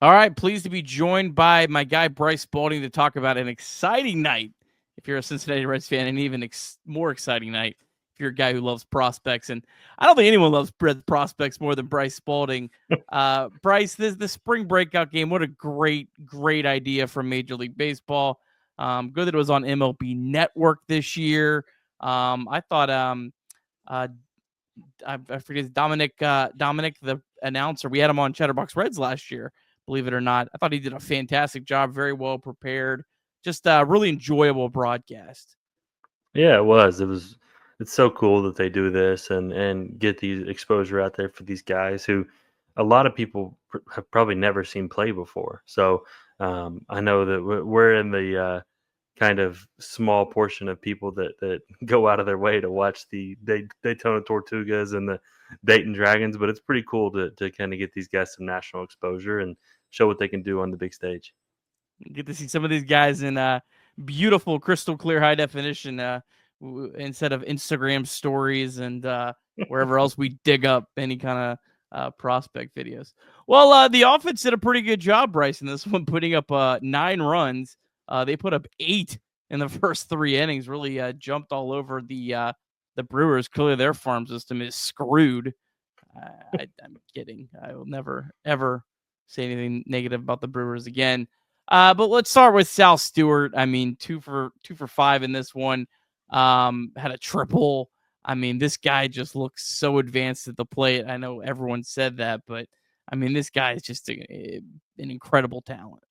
All right, pleased to be joined by my guy Bryce Spalding to talk about an exciting night if you're a Cincinnati Reds fan, and even more exciting night if you're a guy who loves prospects. And I don't think anyone loves Red prospects more than Bryce Spalding. Bryce, the spring breakout game, what a great idea from Major League Baseball. Good that it was on MLB Network this year. I thought I forget Dominic the announcer. We had him on Chatterbox Reds last year, believe it or not. I thought he did a fantastic job, very well prepared. Just a really enjoyable broadcast. Yeah, it was. It's so cool that they do this and get the exposure out there for these guys who a lot of people have probably never seen play before. So I know that we're in the kind of small portion of people that go out of their way to watch the Daytona Tortugas and the Dayton Dragons, but it's pretty cool to kind of get these guys some national exposure and show what they can do on the big stage. Get to see some of these guys in beautiful, crystal clear, high definition instead of Instagram stories and wherever else we dig up any kind of prospect videos. Well, the offense did a pretty good job, Bryce, in this one, putting up 9 runs. They put up 8 in the first 3 innings. Really jumped all over the Brewers. Clearly, their farm system is screwed. I'm kidding. I will never ever say anything negative about the Brewers again. But let's start with Sal Stewart. I mean, 2 for 5 in this one. Had a triple. I mean, this guy just looks so advanced at the plate. I know everyone said that, but I mean, this guy is just an incredible talent.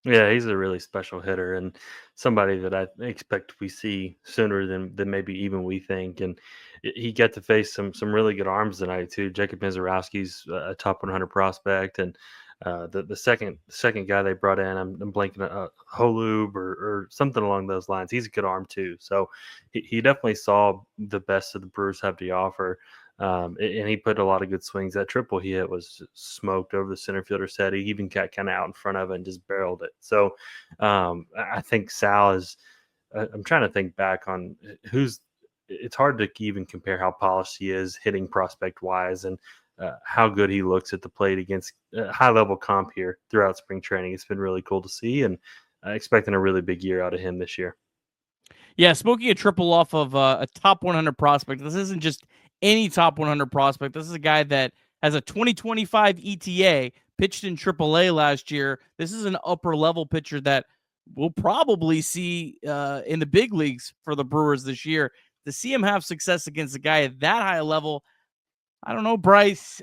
Yeah, he's a really special hitter and somebody that I expect we see sooner than maybe even we think. And he got to face some really good arms tonight too. Jacob Mizorowski's a top 100 prospect, and the second guy they brought in, I'm blanking, Holub or something along those lines. He's a good arm too. So he definitely saw the best of the Brewers have to offer. And he put a lot of good swings. That triple he hit was smoked over the center fielder's head. He even got kind of out in front of it and just barreled it. So I think Sal is. I'm trying to think back on who's. It's hard to even compare how polished he is hitting prospect wise and how good he looks at the plate against high level comp here throughout spring training. It's been really cool to see, and expecting a really big year out of him this year. Yeah, smoking a triple off of a top 100 prospect. This isn't just any top 100 prospect. This is a guy that has a 2025 ETA, pitched in AAA last year. This is an upper level pitcher that we'll probably see in the big leagues for the Brewers this year. To see him have success against a guy at that high level, I don't know, Bryce.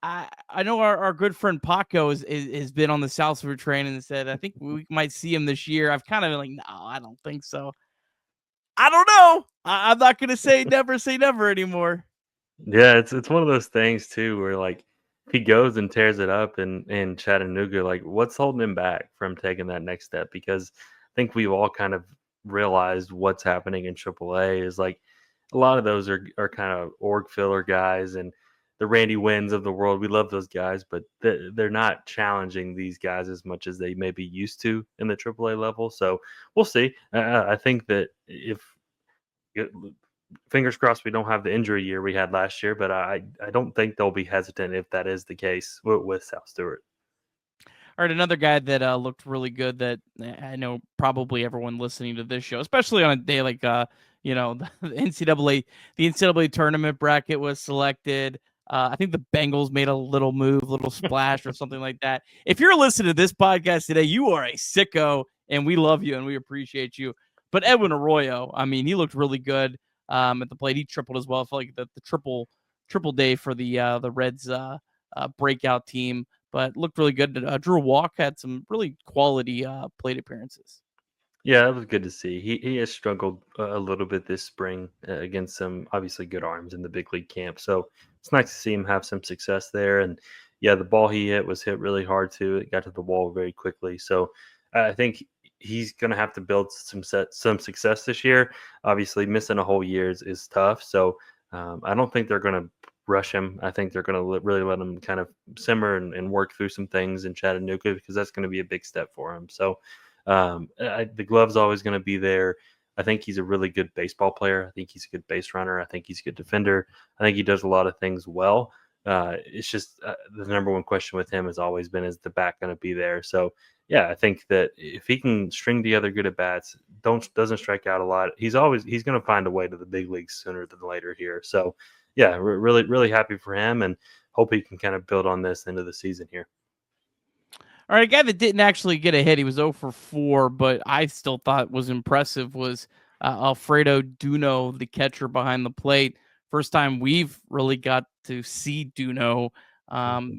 I know our good friend Paco has been on the Salzburg train and said, I think we might see him this year. I've kind of been like, no, I don't think so. I don't know. I'm not gonna say never anymore. Yeah, it's one of those things too where like if he goes and tears it up in Chattanooga, like what's holding him back from taking that next step? Because I think we've all kind of realized what's happening in AAA is like a lot of those are kind of org filler guys and the Randy Wins of the world. We love those guys, but they're not challenging these guys as much as they may be used to in the AAA level. So we'll see. I think that if fingers crossed we don't have the injury year we had last year, but I don't think they'll be hesitant if that is the case with Sal Stewart. All right, another guy that looked really good that I know probably everyone listening to this show, especially on a day like the NCAA tournament bracket was selected. I think the Bengals made a little move, little splash or something like that. If you're listening to this podcast today, you are a sicko, and we love you and we appreciate you. But Edwin Arroyo, I mean, he looked really good at the plate. He tripled as well. I feel like the triple day for the Reds breakout team, but looked really good. Drew Walk had some really quality plate appearances. Yeah, that was good to see. He has struggled a little bit this spring against some obviously good arms in the big league camp. So it's nice to see him have some success there. And yeah, the ball he hit was hit really hard too. It got to the wall very quickly. So I think he's going to have to build some success this year. Obviously, missing a whole year is tough. So I don't think they're going to rush him. I think they're going to really let him kind of simmer and work through some things in Chattanooga because that's going to be a big step for him. So the glove's always going to be there. I think he's a really good baseball player. I think he's a good base runner. I think he's a good defender. I think he does a lot of things well. It's just the number one question with him has always been, is the bat going to be there? So yeah, I think that if he can string together good at bats, doesn't strike out a lot, he's going to find a way to the big leagues sooner than later here. So yeah, we're really happy for him, and hope he can kind of build on this into the season here. All right, a guy that didn't actually get a hit, he was 0 for 4, but I still thought was impressive, was Alfredo Duno, the catcher behind the plate. First time we've really got to see Duno.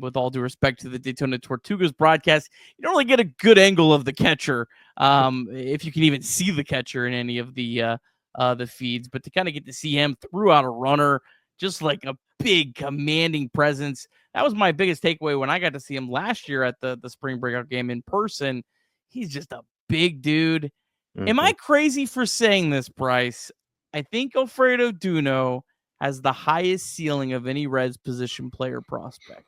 With all due respect to the Daytona Tortugas broadcast, you don't really get a good angle of the catcher, if you can even see the catcher in any of the feeds. But to kind of get to see him throw out a runner, just like a big commanding presence. That was my biggest takeaway when I got to see him last year at the spring breakout game in person. He's just a big dude. Am I crazy for saying this, Bryce? I think Alfredo Duno has the highest ceiling of any Reds position player prospect.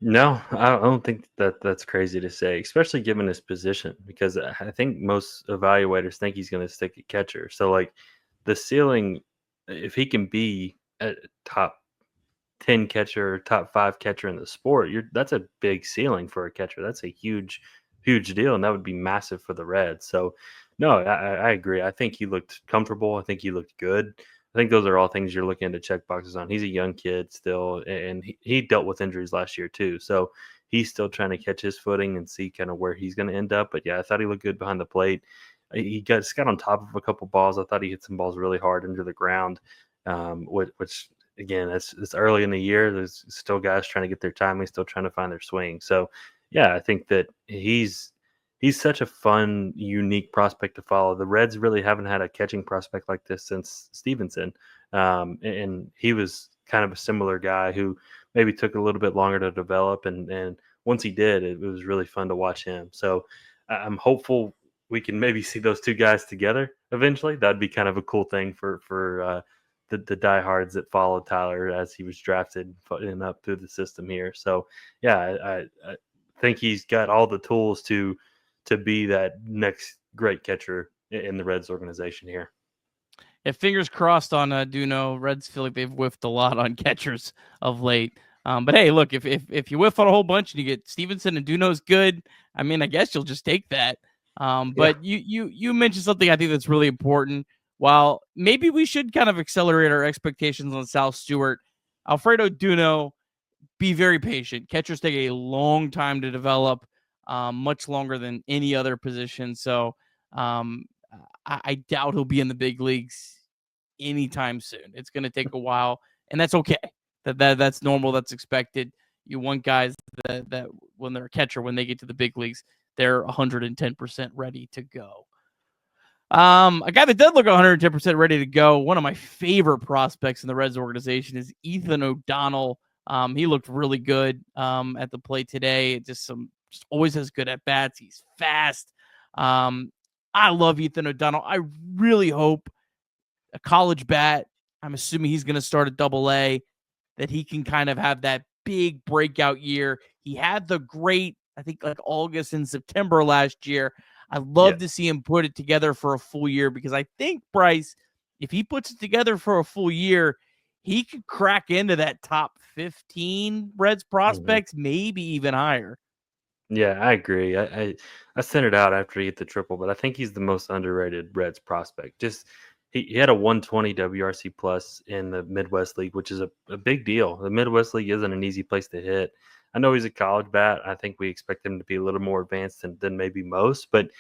No, I don't think that's crazy to say, especially given his position, because I think most evaluators think he's going to stick at catcher. So, like, the ceiling, if he can be a top 10 catcher, top 5 catcher in the sport, that's a big ceiling for a catcher. That's a huge deal, and that would be massive for the Reds. So, no, I agree. I think he looked comfortable. I think he looked good. I think those are all things you're looking to check boxes on. He's a young kid still, and he dealt with injuries last year too. So he's still trying to catch his footing and see kind of where he's going to end up. But yeah, I thought he looked good behind the plate. He got on top of a couple balls. I thought he hit some balls really hard into the ground, which again, it's early in the year. There's still guys trying to get their timing, still trying to find their swing. So yeah, I think that he's such a fun, unique prospect to follow. The Reds really haven't had a catching prospect like this since Stevenson, and he was kind of a similar guy who maybe took a little bit longer to develop, and once he did, it was really fun to watch him. So I'm hopeful we can maybe see those two guys together eventually. That'd be kind of a cool thing for the diehards that followed Tyler as he was drafted and up through the system here. So yeah, I think he's got all the tools to be that next great catcher in the Reds organization here. Yeah, fingers crossed on Duno. Reds feel like they've whiffed a lot on catchers of late. But hey, look, if you whiff on a whole bunch and you get Stevenson and Duno's good, I mean, I guess you'll just take that. But you mentioned something I think that's really important. While maybe we should kind of accelerate our expectations on Sal Stewart, Alfredo Duno, be very patient. Catchers take a long time to develop, much longer than any other position. So I doubt he'll be in the big leagues anytime soon. It's going to take a while, and that's okay. That's normal. That's expected. You want guys that when they're a catcher, when they get to the big leagues, they're 110% ready to go. A guy that does look 110% ready to go, one of my favorite prospects in the Reds organization, is Ethan O'Donnell. He looked really good at the plate today. Just always has good at bats. He's fast. I love Ethan O'Donnell. I really hope a college bat, I'm assuming he's going to start at Double-A, that he can kind of have that big breakout year. He had the great, I think, like August and September last year. I'd love to see him put it together for a full year, because I think, Bryce, if he puts it together for a full year, he could crack into that top 15 Reds prospects, maybe even higher. Yeah, I agree. I sent it out after he hit the triple, but I think he's the most underrated Reds prospect. Just he had a 120 WRC plus in the Midwest League, which is a big deal. The Midwest League isn't an easy place to hit. I know he's a college bat. I think we expect him to be a little more advanced than maybe most, but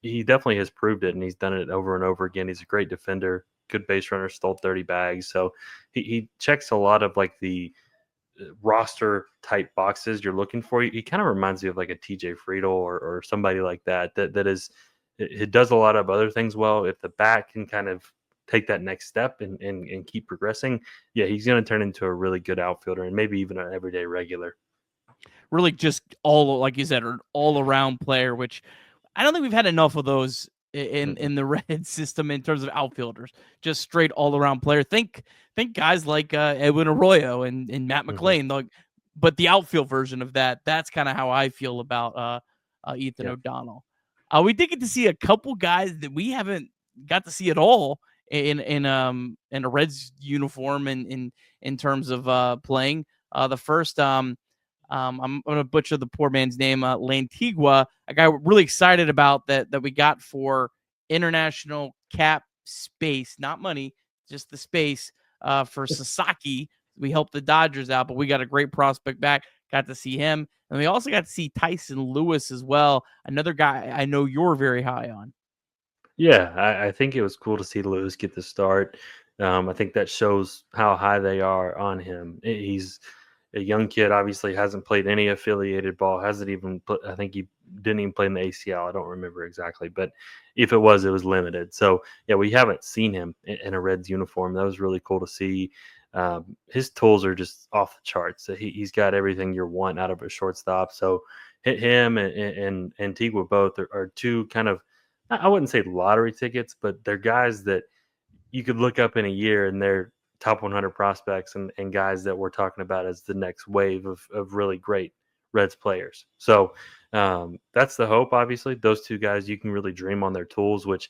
he definitely has proved it, and he's done it over and over again. He's a great defender, good base runner, stole 30 bags. So he checks a lot of like the roster type boxes you're looking for. He kind of reminds me of like a TJ Friedel or somebody like that is it does a lot of other things well. If the bat can kind of take that next step and keep progressing, yeah, he's going to turn into a really good outfielder and maybe even an everyday regular. Really just like you said, an all-around player, which I don't think we've had enough of those in the Red system in terms of outfielders. Just straight all-around player. Think guys like Edwin Arroyo and Matt McLean, but the outfield version of that. That's kind of how I feel about Ethan O'Donnell. We did get to see a couple guys that we haven't got to see at all in a Reds uniform in terms of playing. The first I'm gonna butcher the poor man's name, Lantigua, a guy we're really excited about that we got for international cap space, not money, just the space for Sasaki. We helped the Dodgers out, but we got a great prospect back. Got to see him, and we also got to see Tyson Lewis as well, another guy I know you're very high on. Yeah, I think it was cool to see Lewis get the start. I think that shows how high they are on him. He's a young kid, obviously hasn't played any affiliated ball, hasn't even put, I think he didn't even play in the ACL. I don't remember exactly, but if it was limited. So, yeah, we haven't seen him in a Reds uniform. That was really cool to see. His tools are just off the charts. He's got everything you want out of a shortstop. So, hit him and Antigua both are two kind of, I wouldn't say lottery tickets, but they're guys that you could look up in a year and they're top 100 prospects and guys that we're talking about as the next wave of really great Reds players. So that's the hope, obviously. Those two guys, you can really dream on their tools, which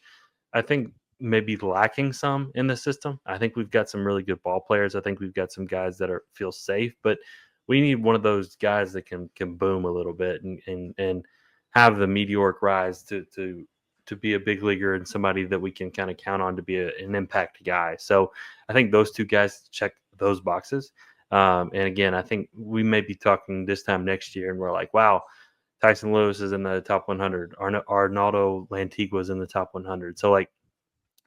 I think may be lacking some in the system. I think we've got some really good ball players. I think we've got some guys that feel safe, but we need one of those guys that can boom a little bit and have the meteoric rise to be a big leaguer and somebody that we can kind of count on to be an impact guy. So I think those two guys check those boxes. And again, I think we may be talking this time next year, and we're like, wow, Tyson Lewis is in the top 100. Arnaldo Lantigua is in the top 100. So like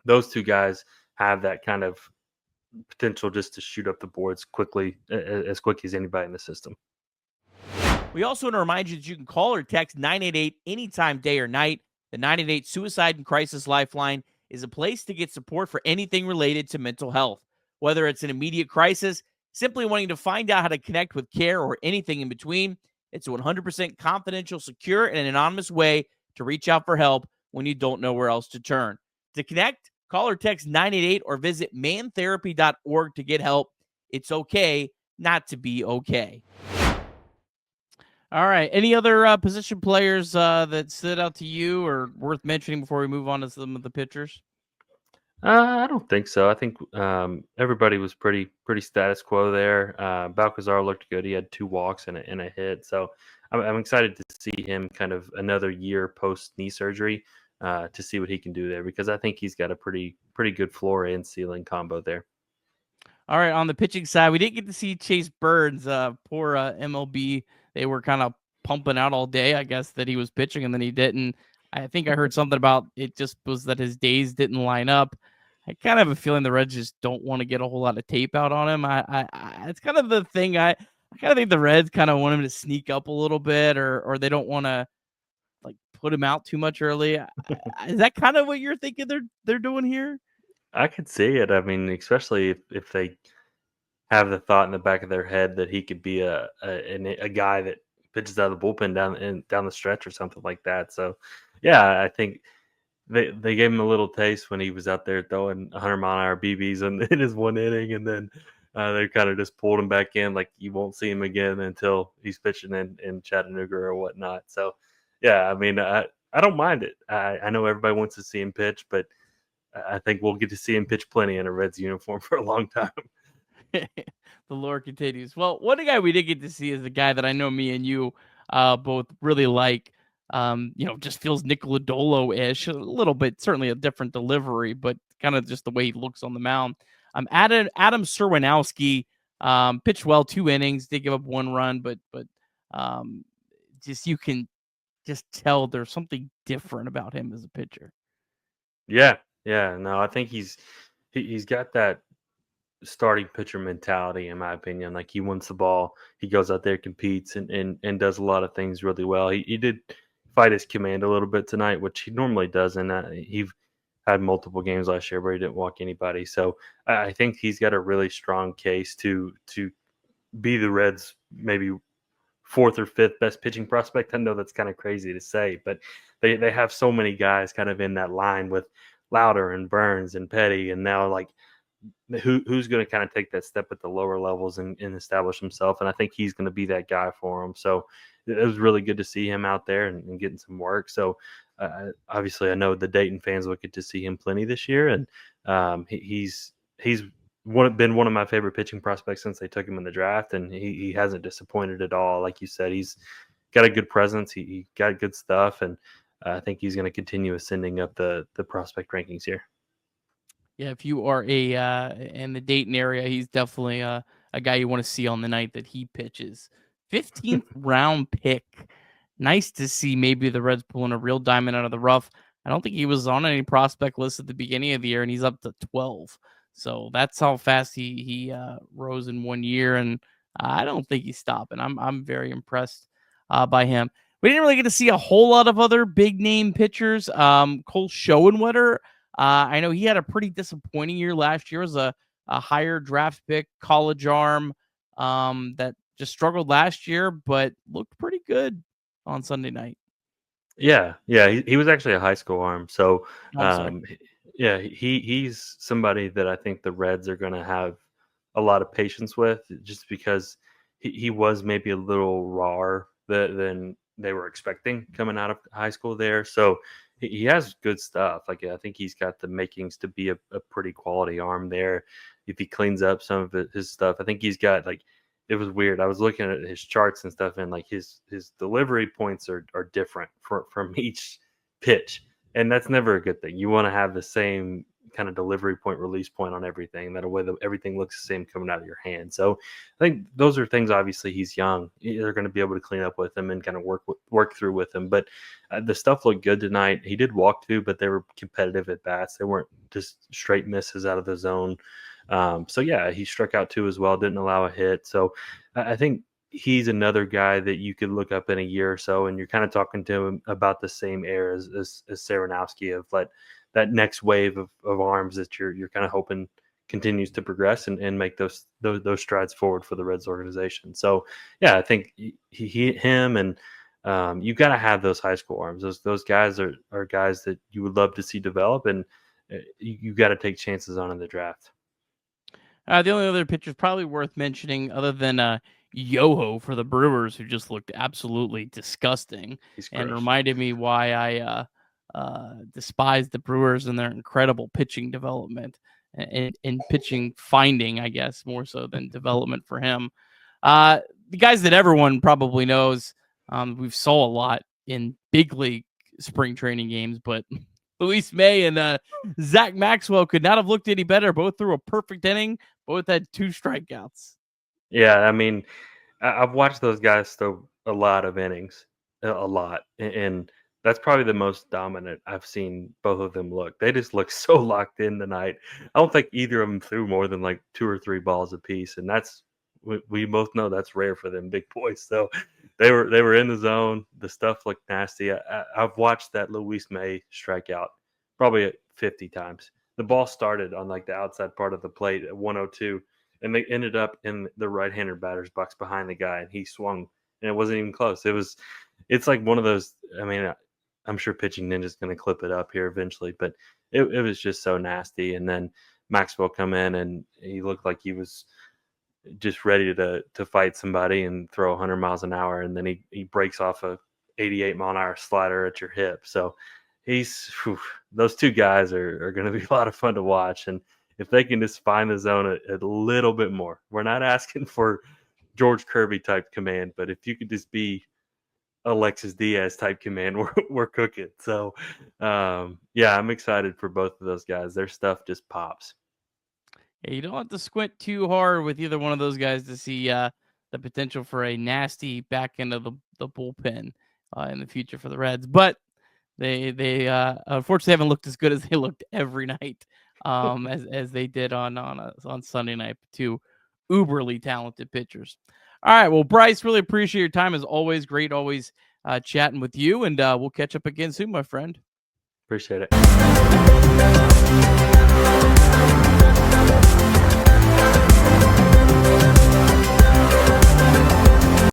those two guys have that kind of potential just to shoot up the boards quickly, as quick as anybody in the system. We also want to remind you that you can call or text 988 anytime, day or night. The 988 Suicide and Crisis Lifeline is a place to get support for anything related to mental health. Whether it's an immediate crisis, simply wanting to find out how to connect with care, or anything in between, it's a 100% confidential, secure, and anonymous way to reach out for help when you don't know where else to turn. To connect, call or text 988 or visit mantherapy.org to get help. It's okay not to be okay. All right. Any other position players that stood out to you or worth mentioning before we move on to some of the pitchers? I don't think so. I think everybody was pretty status quo there. Balcazar looked good. He had 2 walks and a hit. So I'm excited to see him kind of another year post knee surgery to see what he can do there, because I think he's got a pretty good floor and ceiling combo there. All right. On the pitching side, we didn't get to see Chase Burns. Poor MLB. They were kind of pumping out all day, I guess, that he was pitching, and then he didn't. I think I heard something about it just was that his days didn't line up. I kind of have a feeling the Reds just don't want to get a whole lot of tape out on him. It's kind of the thing. I kind of think the Reds kind of want him to sneak up a little bit, or they don't want to like put him out too much early. Is that kind of what you're thinking they're doing here? I could see it. I mean, especially if they have the thought in the back of their head that he could be a guy that pitches out of the bullpen down the stretch or something like that. So, yeah, I think they gave him a little taste when he was out there throwing 100-mile-an-hour BBs in his 1 inning, and then they kind of just pulled him back in, like you won't see him again until he's pitching in Chattanooga or whatnot. So, yeah, I mean, I don't mind it. I know everybody wants to see him pitch, but I think we'll get to see him pitch plenty in a Reds uniform for a long time. The lore continues. Well, one guy we did get to see is the guy that I know me and you both really like. Just feels Nicoladolo-ish a little bit, certainly a different delivery, but kind of just the way he looks on the mound. Adam Serinowski pitched well, 2 innings, did give up 1 run, but just you can just tell there's something different about him as a pitcher. Yeah, yeah. No, I think he's got that starting pitcher mentality, in my opinion. Like he wants the ball, he goes out there, competes, and does a lot of things really well. He did fight his command a little bit tonight, which he normally doesn't. He had multiple games last year where he didn't walk anybody. So I think he's got a really strong case to be the Reds maybe fourth or fifth best pitching prospect. I know that's kind of crazy to say, but they have so many guys kind of in that line with Louder and Burns and Petty, and now like who's going to kind of take that step at the lower levels and establish himself. And I think he's going to be that guy for him. So it was really good to see him out there and getting some work. So Obviously, I know the Dayton fans will get to see him plenty this year, and he's been one of my favorite pitching prospects since they took him in the draft, and he hasn't disappointed at all. Like you said, he's got a good presence. He got good stuff, and I think he's going to continue ascending up the prospect rankings here. Yeah, if you are in the Dayton area, he's definitely a guy you want to see on the night that he pitches. 15th round pick. Nice to see maybe the Reds pulling a real diamond out of the rough. I don't think he was on any prospect list at the beginning of the year, and he's up to 12. So that's how fast he rose in 1 year, and I don't think he's stopping. I'm very impressed by him. We didn't really get to see a whole lot of other big name pitchers. Cole Schoenwetter, I know he had a pretty disappointing year last year as a higher draft pick, college arm that just struggled last year, but looked pretty good on Sunday night. Yeah, he was actually a high school arm. So, I'm sorry. yeah, he's somebody that I think the Reds are going to have a lot of patience with, just because he was maybe a little rawer than they were expecting coming out of high school there. So he has good stuff. Like, I think he's got the makings to be a pretty quality arm there if he cleans up some of his stuff. I think he's got like, it was weird. I was looking at his charts and stuff, and like his delivery points are different from each pitch, and that's never a good thing. You want to have the same kind of delivery point, release point on everything. That way, everything looks the same coming out of your hand. So I think those are things. Obviously, he's young. They're going to be able to clean up with him and kind of work through with him. But the stuff looked good tonight. He did walk 2, but they were competitive at bats. They weren't just straight misses out of the zone. So yeah, he struck out 2 as well, didn't allow a hit. So I think he's another guy that you could look up in a year or so, and you're kind of talking to him about the same era as Serinowski, of that next wave of arms that you're kind of hoping continues to progress and make those strides forward for the Reds organization. So yeah, I think him and you got to have those high school arms. Those guys are guys that you would love to see develop, and you got to take chances on in the draft. The only other pitchers probably worth mentioning, other than Yoho for the Brewers, who just looked absolutely disgusting and reminded me why I despise the Brewers and their incredible pitching development and pitching finding, I guess, more so than development for him. The guys that everyone probably knows, we've saw a lot in big league spring training games, but Luis May and Zach Maxwell could not have looked any better. Both threw a perfect inning. Both had 2 strikeouts. Yeah, I mean, I've watched those guys throw a lot of innings, a lot, and that's probably the most dominant I've seen both of them look. They just look so locked in tonight. I don't think either of them threw more than like 2 or 3 balls apiece, and that's we both know that's rare for them big boys. So they were in the zone. The stuff looked nasty. I've watched that Luis May strikeout probably 50 times. The ball started on like the outside part of the plate at 102, and they ended up in the right-hander batter's box behind the guy, and he swung, and it wasn't even close. It's like one of those. I mean, I'm sure Pitching Ninja's going to clip it up here eventually, but it was just so nasty. And then Maxwell come in, and he looked like he was just ready to fight somebody and throw 100 miles an hour, and then he breaks off a 88 mile an hour slider at your hip. So those 2 guys are going to be a lot of fun to watch, and if they can just find the zone a little bit more. We're not asking for George Kirby type command, but if you could just be Alexis Diaz type command, we're cooking. So yeah, I'm excited for both of those guys. Their stuff just pops. Yeah, you don't have to squint too hard with either one of those guys to see the potential for a nasty back end of the bullpen in the future for the Reds. But they unfortunately haven't looked as good as they looked every night as they did on Sunday night. 2 uberly talented pitchers. All right, well, Bryce, really appreciate your time as always. Great, always chatting with you, and we'll catch up again soon, my friend. Appreciate it.